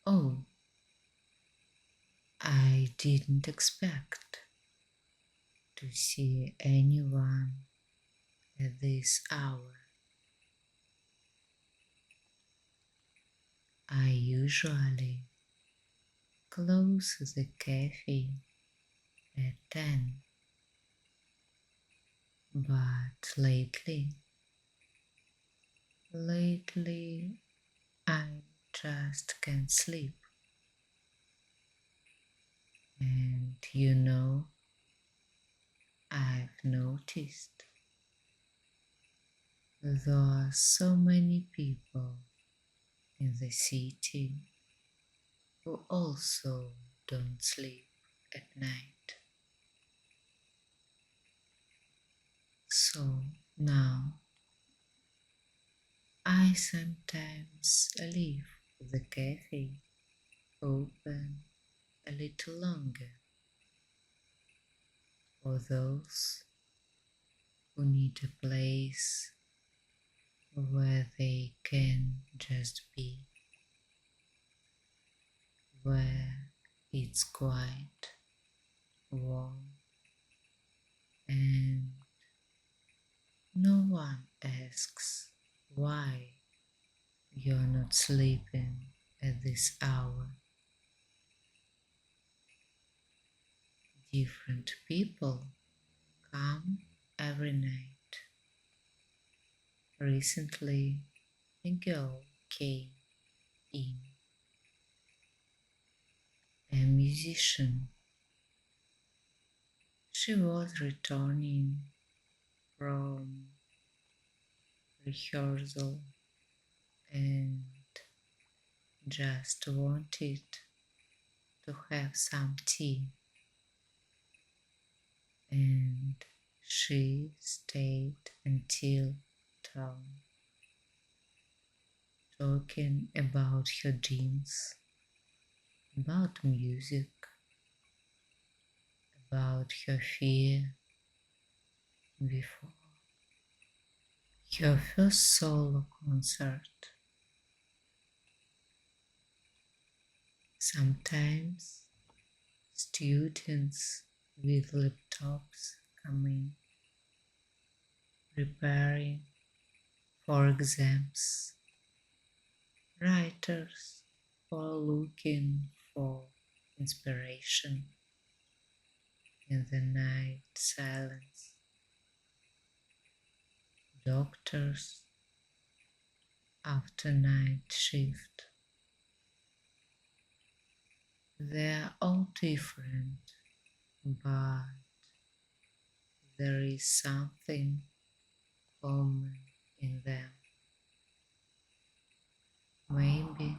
Oh, I didn't expect to see anyone at this hour. I usually close the cafe at 10, but lately I just can't sleep. And I've noticed there are so many people in the city who also don't sleep at night. So now I sometimes leave the cafe open a little longer for those who need a place where they can just be, where it's quiet, warm, and no one asks why you're not sleeping at this hour. Different people come every night. Recently, a girl came in, a musician. She was returning from rehearsal and just wanted to have some tea, and she stayed until dawn talking about her dreams, about music, about her fear before her first solo concert. Sometimes students with laptops come in, preparing for exams, writers who are looking for inspiration in the night silence, doctors after night shift. They are all different, but there is something common in them. Maybe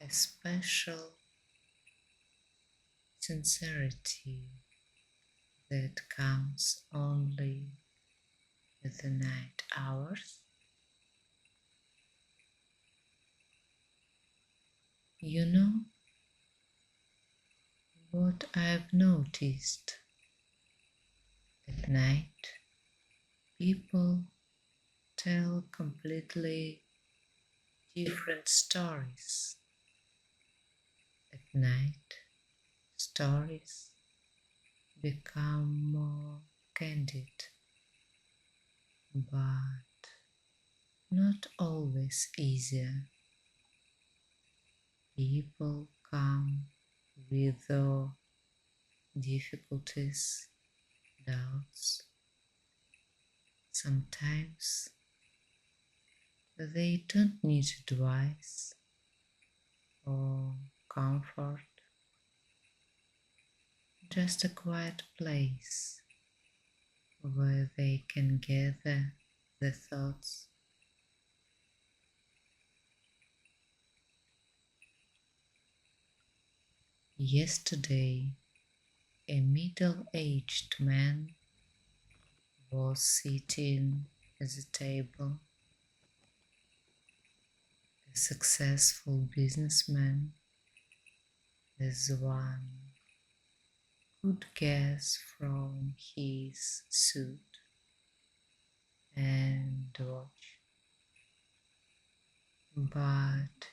a special sincerity that comes only at the night hours. You know what I've noticed? At night, people tell completely different stories. At night, stories become more candid, but not always easier. People come with their difficulties, doubts. Sometimes they don't need advice or comfort, just a quiet place where they can gather their thoughts. Yesterday, a middle-aged man was sitting at the table, a successful businessman, as one could guess from his suit and watch. But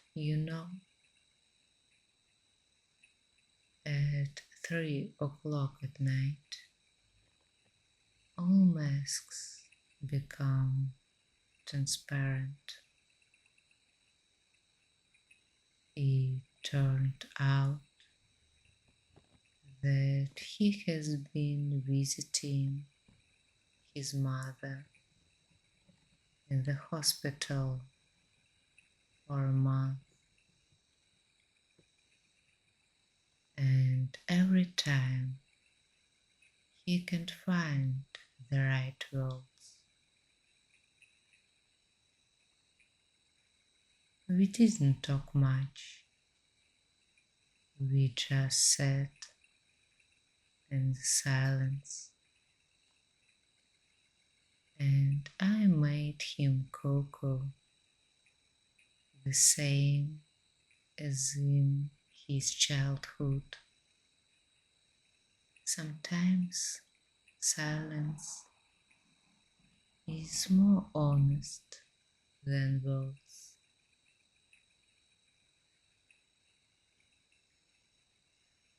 3 o'clock at night, all masks become transparent. It turned out that he has been visiting his mother in the hospital for a month, and every time he can't find the right words. We didn't talk much. We just sat in the silence, and I made him cocoa, the same as in his childhood. Sometimes silence is more honest than words.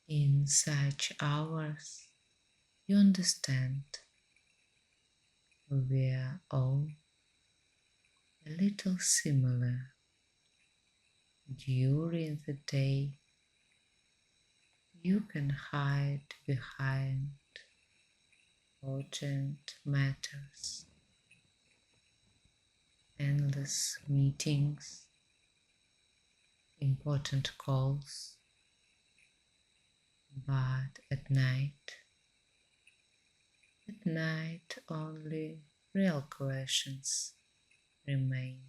In such hours, you understand we are all a little similar. During the day, you can hide behind urgent matters, endless meetings, important calls, but at night only real questions remain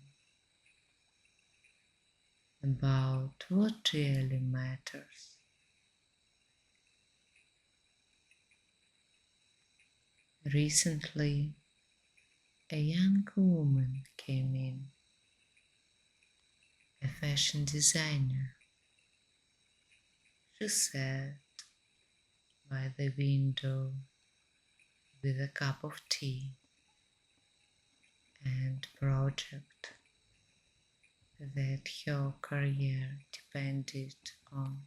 about what really matters. Recently, a young woman came in, a fashion designer. She sat by the window with a cup of tea and project that her career depended on.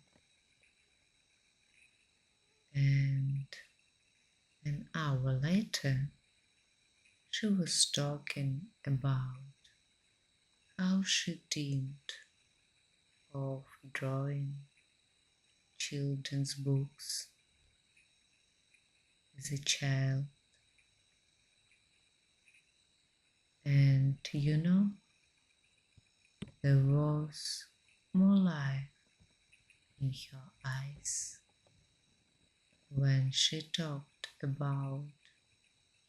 And an hour later, she was talking about how she dreamed of drawing children's books as a child. And there was more life in her eyes when she talked about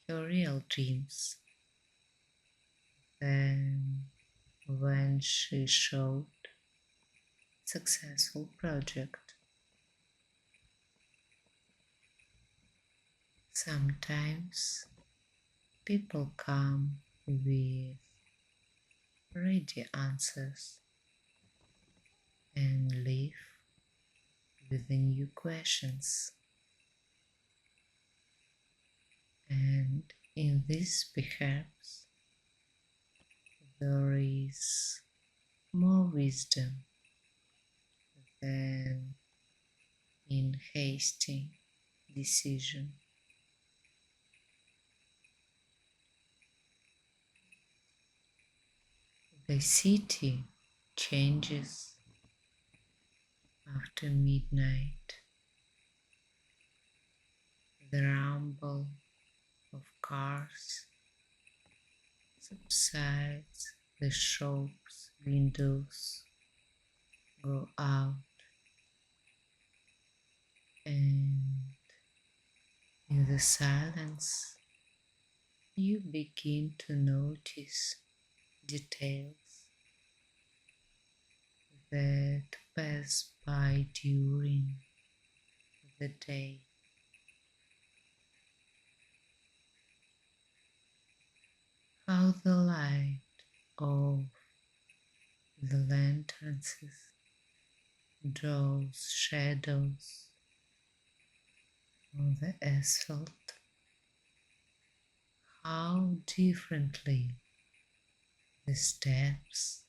her real dreams than when she showed successful project. Sometimes people come with ready answers and leave with the new questions. And in this perhaps there is more wisdom than in hasty decision. The city changes after midnight. The rumble of cars subsides, the shops' windows go out, and in the silence you begin to notice details that pass by during the day. How the light of the lanterns draws shadows on the asphalt. How differently the steps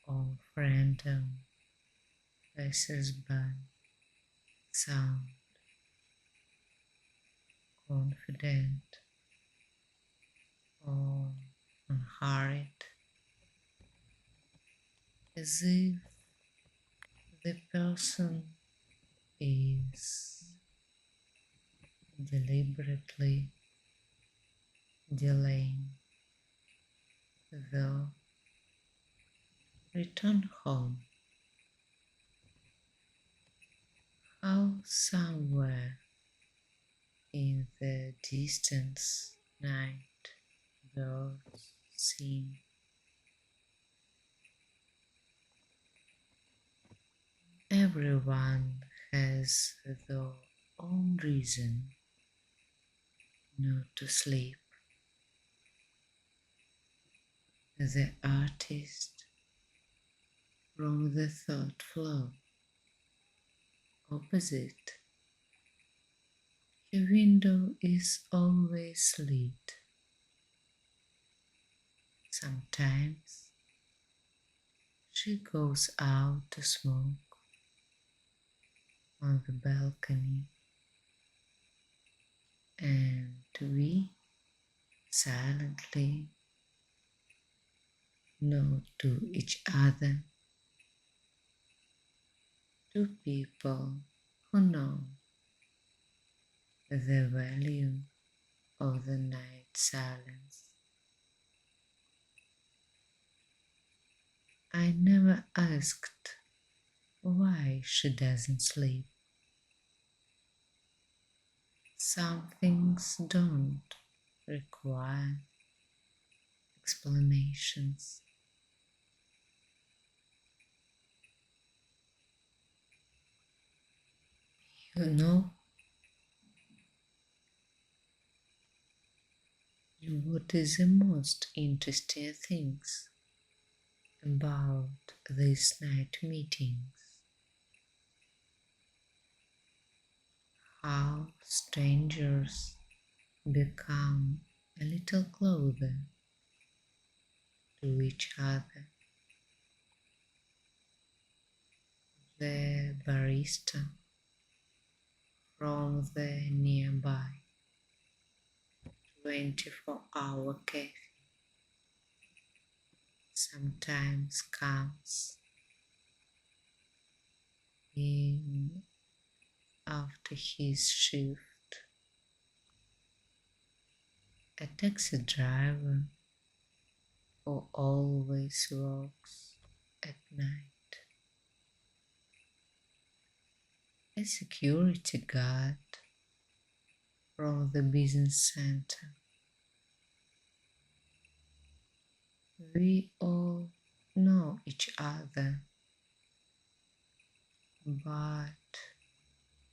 of random passers-by sound confident or unhurried, as if the person is deliberately delaying the return home. How somewhere in the distance night birds sing. Everyone has their own reason not to sleep. The artist from the third floor opposite. Her window is always lit. Sometimes she goes out to smoke on the balcony, and we silently nod to each other, two people who know the value of the night silence. I never asked why she doesn't sleep. Some things don't require explanations. You know what is the most interesting things about these night meetings? How strangers become a little closer to each other. The barista from the nearby 24-hour cafe sometimes comes in after his shift. A taxi driver who always works at night. A security guard from the business center. We all know each other, but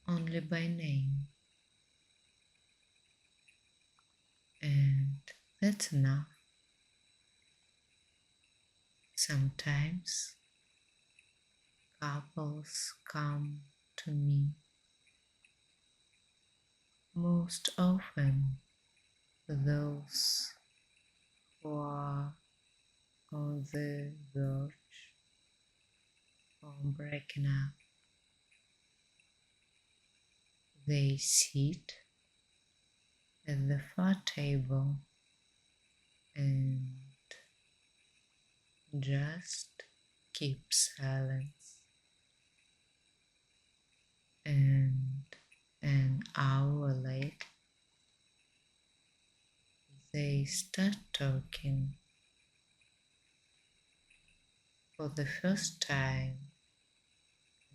only by name. And that's enough. Sometimes couples come to me. Most often those who are on the verge of breaking up. They sit at the far table and just keep silence. And an hour later, they start talking for the first time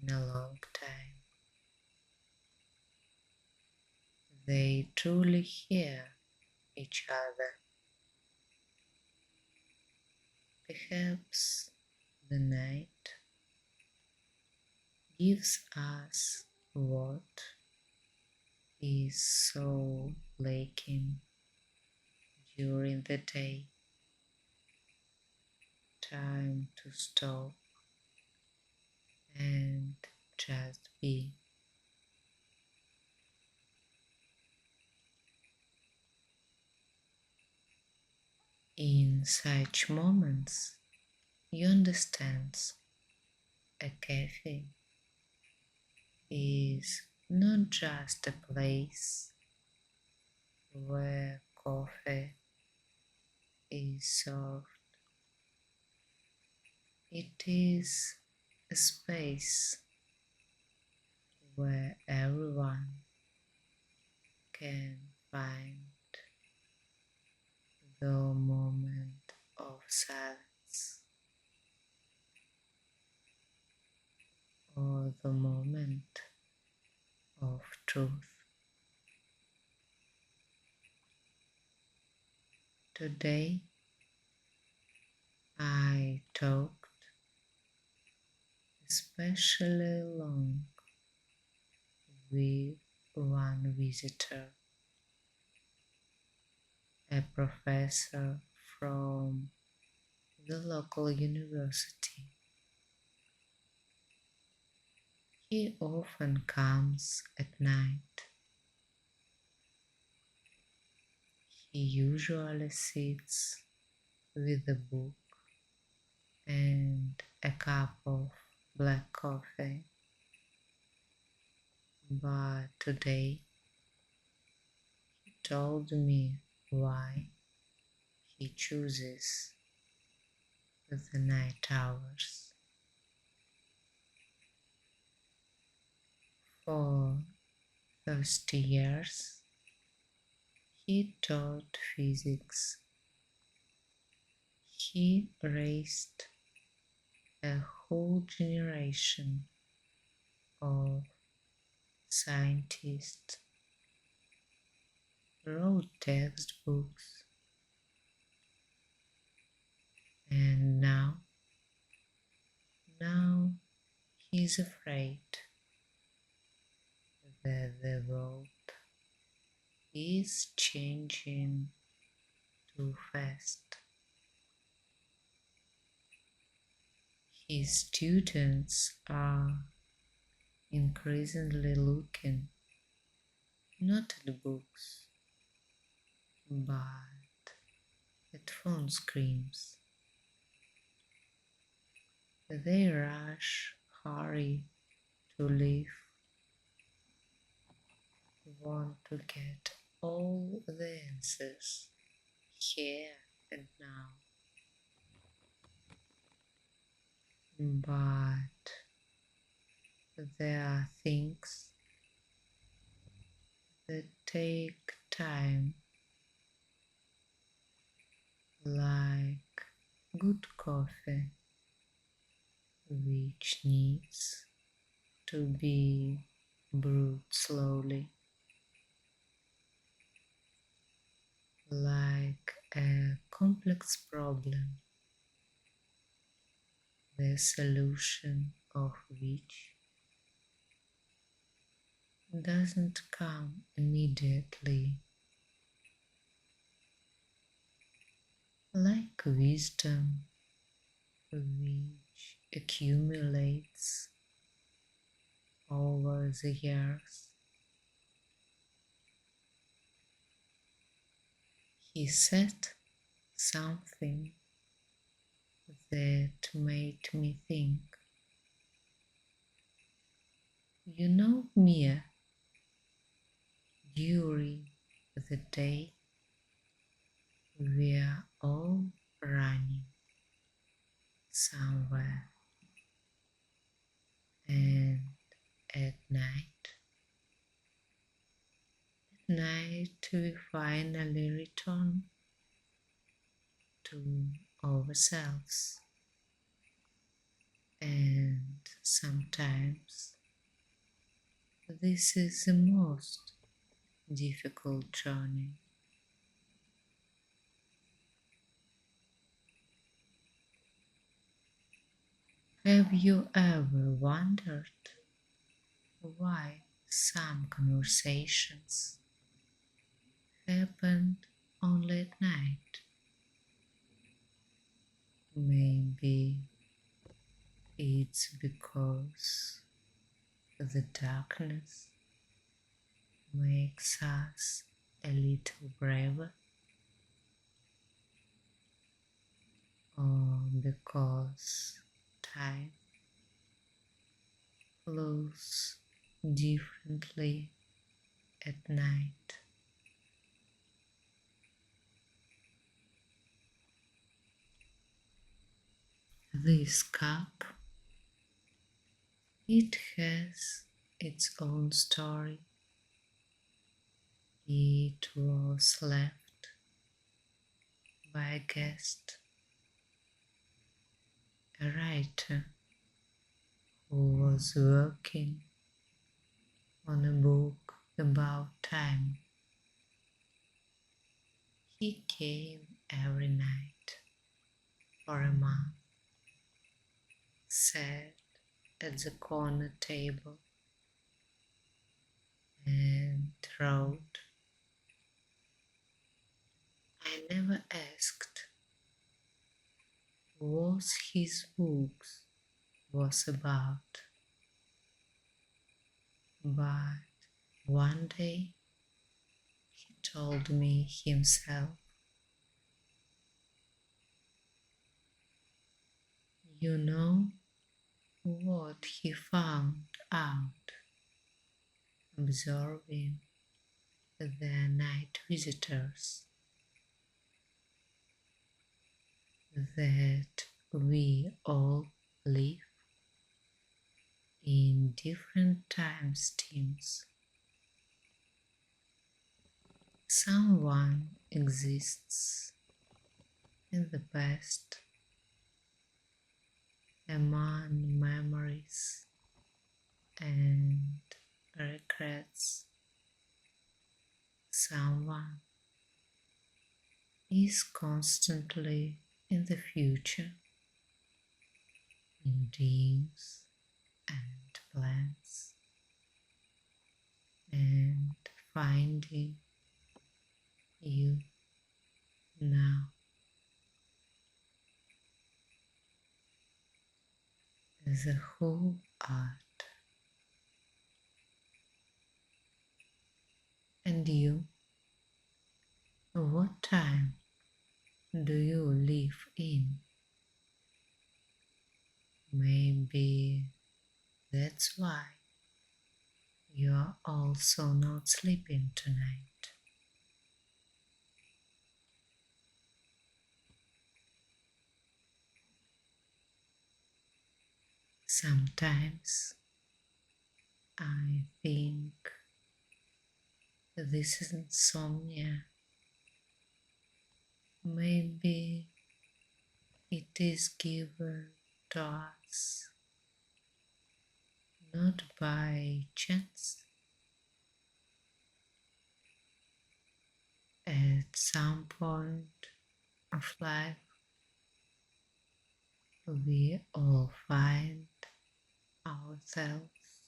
in a long time. They truly hear each other. Perhaps the night gives us what is so lacking during the day. Time to stop and just be. In such moments, you understand a cafe is not just a place, where coffee is served. It is a space where everyone can find the moment of silence or the moment of truth. Today I talked especially long with one visitor, a professor from the local university. He often comes at night. He usually sits with a book and a cup of black coffee. But today he told me why he chooses the night hours. For 30 years he taught physics. He raised a whole generation of scientists, wrote textbooks, and now he's afraid that the world is changing too fast. His students are increasingly looking not at books, but at phone screens. They rush, hurry to live, want to get all the answers here and now. But there are things that take time, like good coffee, which needs to be brewed slowly, like a complex problem, the solution of which doesn't come immediately, like wisdom which accumulates over the years. He said something that made me think. You know, Mia, during the day we are all running somewhere, and at night we finally return to ourselves, and sometimes this is the most difficult journey. Have you ever wondered why some conversations happened only at night? Maybe it's because the darkness makes us a little braver, or because time flows differently at night. This cup, it has its own story. It was left by a guest, a writer who was working on a book about time. He came every night for a month, sat at the corner table and wrote. I never asked what his books was about, but one day he told me himself, you know what he found out observing the night visitors? That we all live in different time streams. Someone exists in the past among memories and regrets. Someone is constantly in the future, in dreams and plans, and finding you now. The whole art. And you, what time do you live in? Maybe that's why you are also not sleeping tonight. Sometimes I think this is insomnia. Maybe it is given to us not by chance. At some point of life, we all find ourselves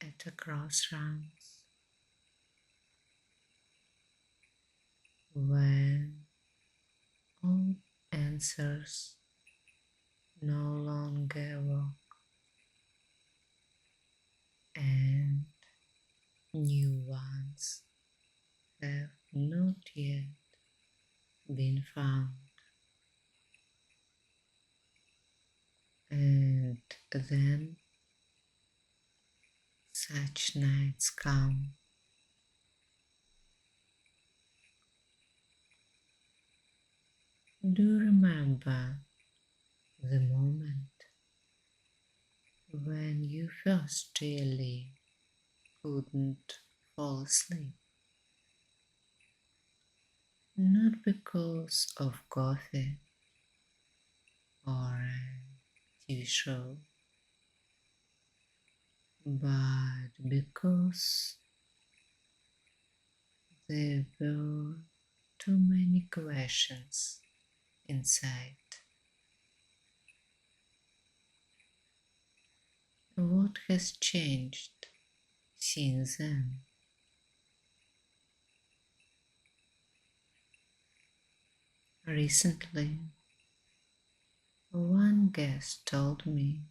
at a crossroads when all answers no longer work and new ones have not yet been found. And then such nights come. Do you remember the moment when you first really couldn't fall asleep? Not because of coffee or a TV show, but because there were too many questions inside. What has changed since then? Recently, one guest told me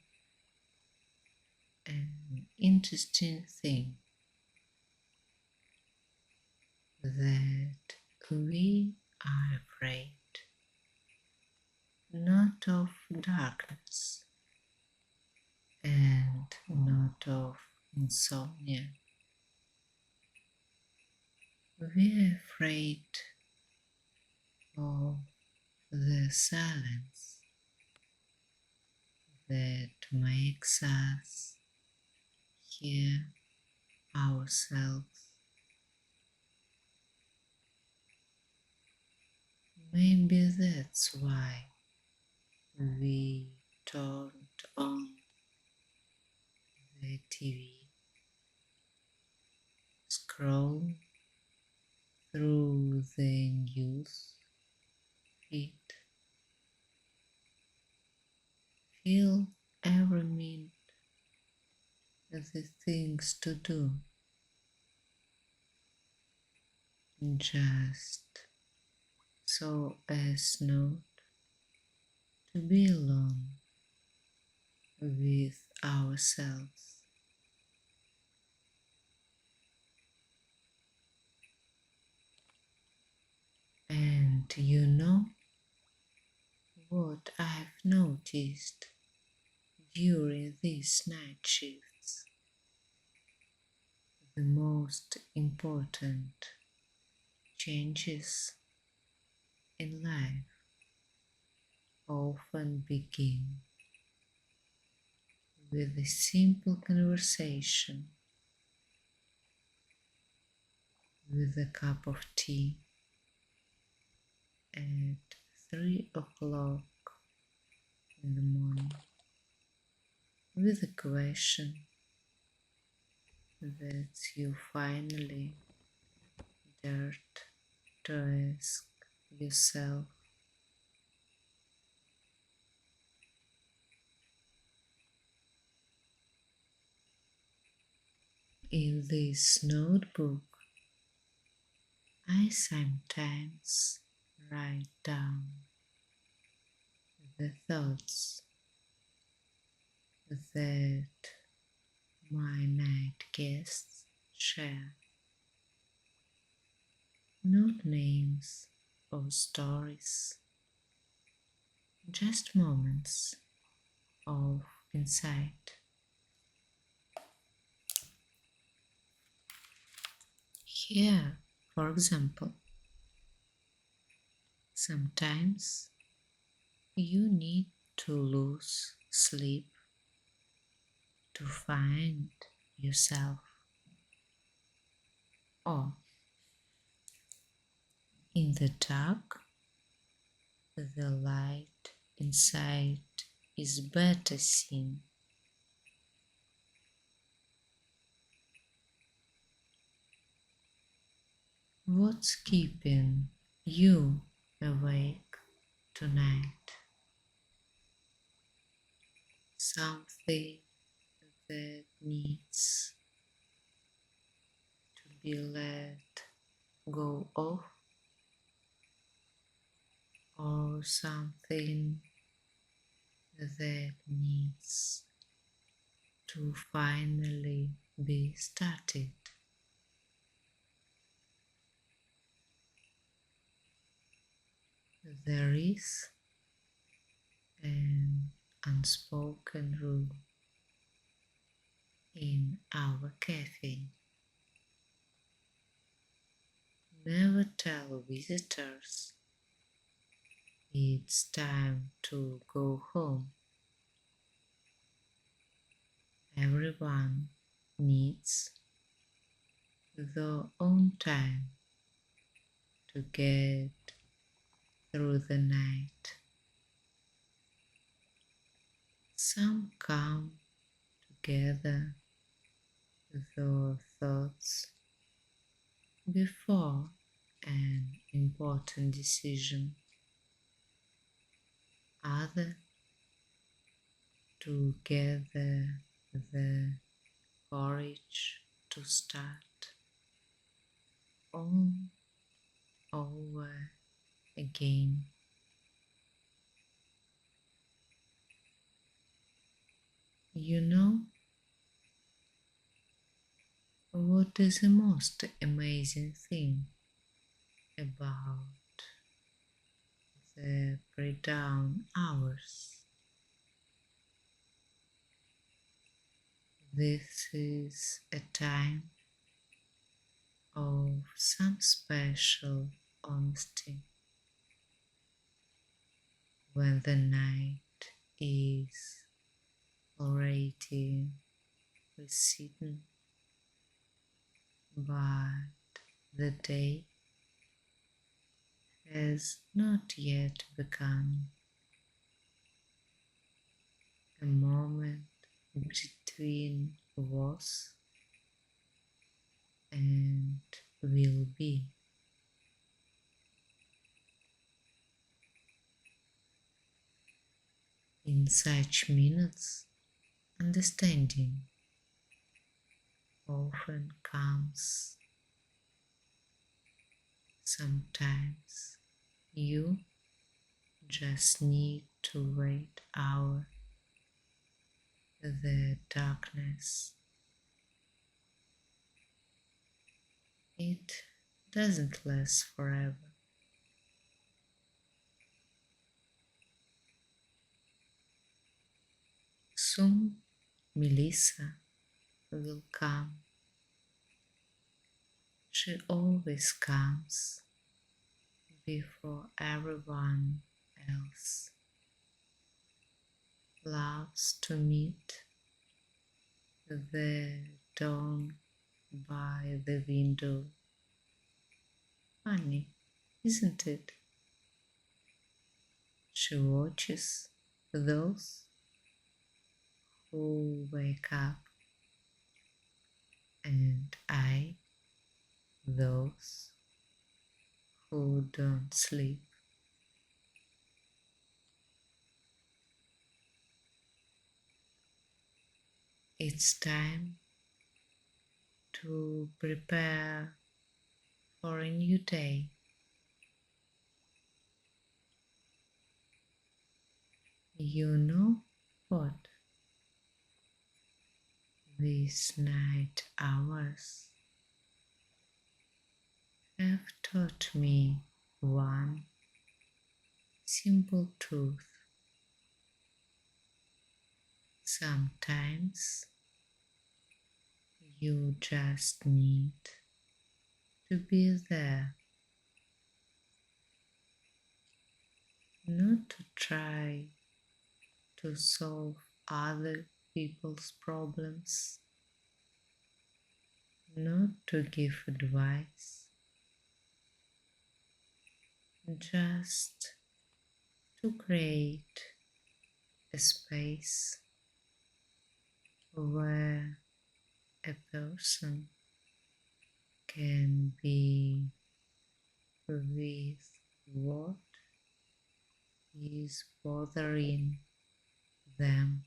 an interesting thing, that we are afraid not of darkness and not of insomnia. We are afraid of the silence. that makes us hear ourselves. Maybe that's why we turned on the TV, scroll through the news feed, feel every minute the things to do, just so as not to be alone with ourselves. And you know what I've noticed during these night shifts? The most important changes in life often begin with a simple conversation, with a cup of tea at 3 o'clock in the morning, with a question that you finally dared to ask yourself. In this notebook, I sometimes write down the thoughts that my night guests share, not names or stories, just moments of insight. Here, for example, sometimes you need to lose sleep to find yourself, or in the dark, the light inside is better seen. What's keeping you awake tonight? Something that needs to be let go of, or something that needs to finally be started. There is an unspoken rule in our cafe. Never tell visitors it's time to go home. Everyone needs their own time to get through the night. Some come together their thoughts before an important decision. Others to gather the courage to start all over again. You know what is the most amazing thing about the pre-dawn hours? This is a time of some special honesty, when the night is already receding, but the day has not yet begun. A moment between was and will be. In such minutes, understanding often comes. Sometimes you just need to wait out the darkness. It doesn't last forever. Soon Melissa will come. She always comes before everyone else. Loves to meet the dawn by the window. Funny, isn't it? She watches those who wake up, and I those who don't sleep. It's time to prepare for a new day. You know what? These night hours have taught me one simple truth. Sometimes you just need to be there, not to try to solve other people's problems, not to give advice, just to create a space where a person can be with what is bothering them.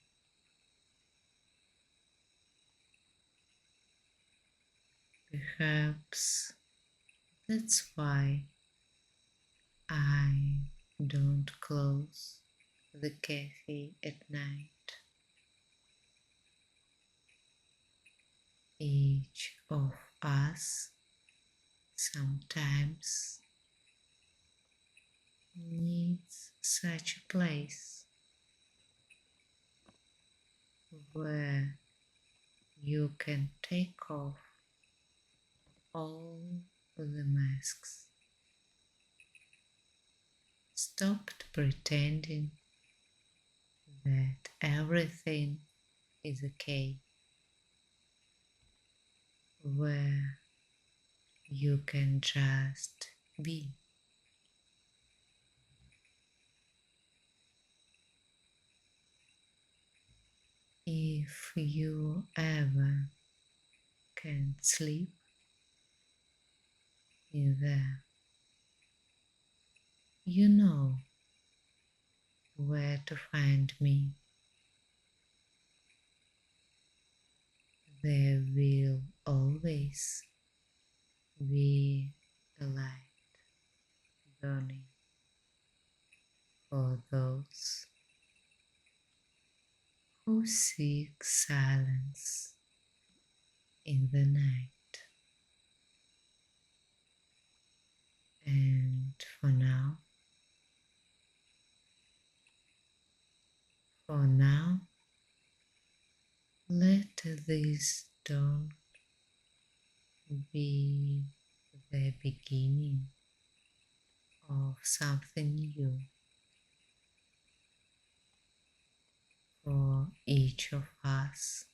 Perhaps that's why I don't close the cafe at night. Each of us sometimes needs such a place where you can take off all the masks. Stop pretending that everything is okay, where you can just be. If you ever can't sleep in there, you know where to find me. There will always be a light burning for those who seek silence in the night. And for now, let this dawn be the beginning of something new. For for each of us.